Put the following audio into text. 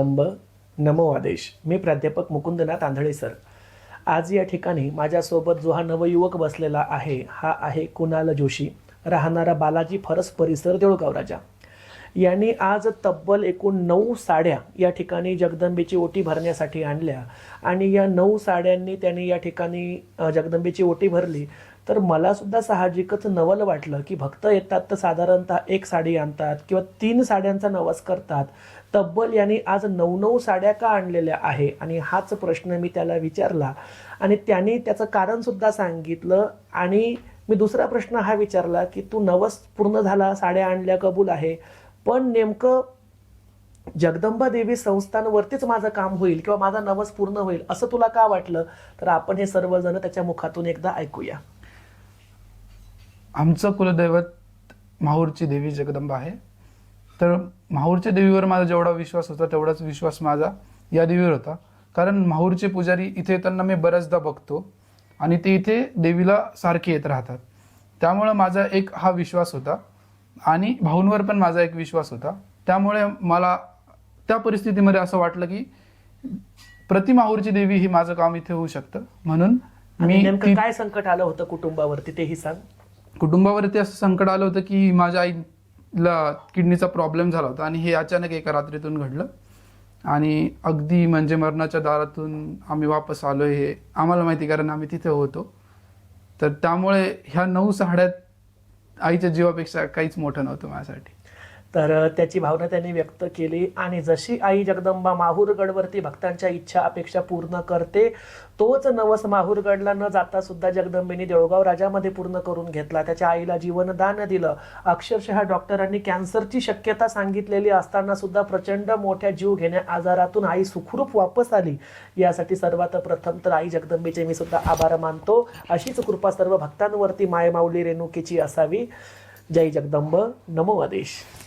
जगदंब नमो आदेश. मी प्राध्यापक मुकुंदनाथ आंधळे सर. आज या ठिकाणी माझ्यासोबत जो हा नवयुवक बसलेला आहे हा आहे कुणाल जोशी, राहणारा बालाजी फरस परिसर देऊळगाव राजा. यांनी आज तब्बल एकूण 9 साड्या या ठिकाणी जगदंबेची ओटी भरण्यासाठी आणल्या आणि या 9 साड्यांनी त्यांनी या ठिकाणी जगदंबेची ओटी भरली. तर मला सुद्धा साहजिकच नवल वाटलं की भक्त येतात तर साधारणतः एक साडी आणतात किंवा 3 साड्यांचा नवस करतात. तब्बल यांनी आज 9 साड्या का आणलेल्या आहे आणि हाच प्रश्न मी त्याला विचारला आणि त्याने त्याचं कारण सुद्धा सांगितलं. आणि मी दुसरा प्रश्न हा विचारला की तू नवस पूर्ण झाला, साड्या आणल्या, कबूल आहे, पण नेमकं जगदंबा देवी संस्थांवरतीच माझं काम होईल किंवा माझा नवस पूर्ण होईल असं तुला का वाटलं? तर आपण हे सर्वजण त्याच्या मुखातून एकदा ऐकूया. आमचं कुलदैवत माहूरची देवी जगदंबा आहे. तर माहूरच्या देवीवर माझा जेवढा विश्वास होता तेवढाच विश्वास माझा या देवीवर होता. कारण माहूरचे पुजारी इथे येताना मी बऱ्याचदा बघतो आणि ते इथे देवीला सारखे येत राहतात. त्यामुळे माझा एक हा विश्वास होता आणि भाऊंवर पण माझा एक विश्वास होता. त्यामुळे मला त्या परिस्थितीमध्ये असं वाटलं की प्रति माहूरची देवी ही माझं काम इथे होऊ शकतं. म्हणून मी नेमकं काय संकट आलं होतं कुटुंबावरती तेही सांग. कुटुंबावरती असं संकट आलं होतं की माझ्या आईला किडनीचा प्रॉब्लेम झाला होता आणि हे अचानक एका रात्रीतून घडलं आणि अगदी म्हणजे मरणाच्या दारातून आम्ही वापस आलो हे आम्हाला माहिती, कारण आम्ही तिथे होतो. तर त्यामुळे ह्या 9 साड्यात आईच्या जीवापेक्षा काहीच मोठं नव्हतं माझ्यासाठी. तर त्याची भावना त्यांनी व्यक्त केली आणि जशी आई जगदंबा माहूरगडवरती भक्तांच्या इच्छा अपेक्षा पूर्ण करते तोच नवस माहूरगडला न जाता सुद्धा जगदंबेने देऊळगाव राजामध्ये पूर्ण करून घेतला. त्याच्या आईला जीवनदान दिलं. अक्षरशः डॉक्टरांनी कॅन्सरची शक्यता सांगितलेली असताना सुद्धा प्रचंड मोठ्या जीव घेण्या आजारातून आई सुखरूप वापस आली. यासाठी सर्वात प्रथम तर आई जगदंबेचे मी सुद्धा आभार मानतो. अशीच कृपा सर्व भक्तांवरती मायमाऊली रेणुकीची असावी. जय जगदंब नमो आदेश.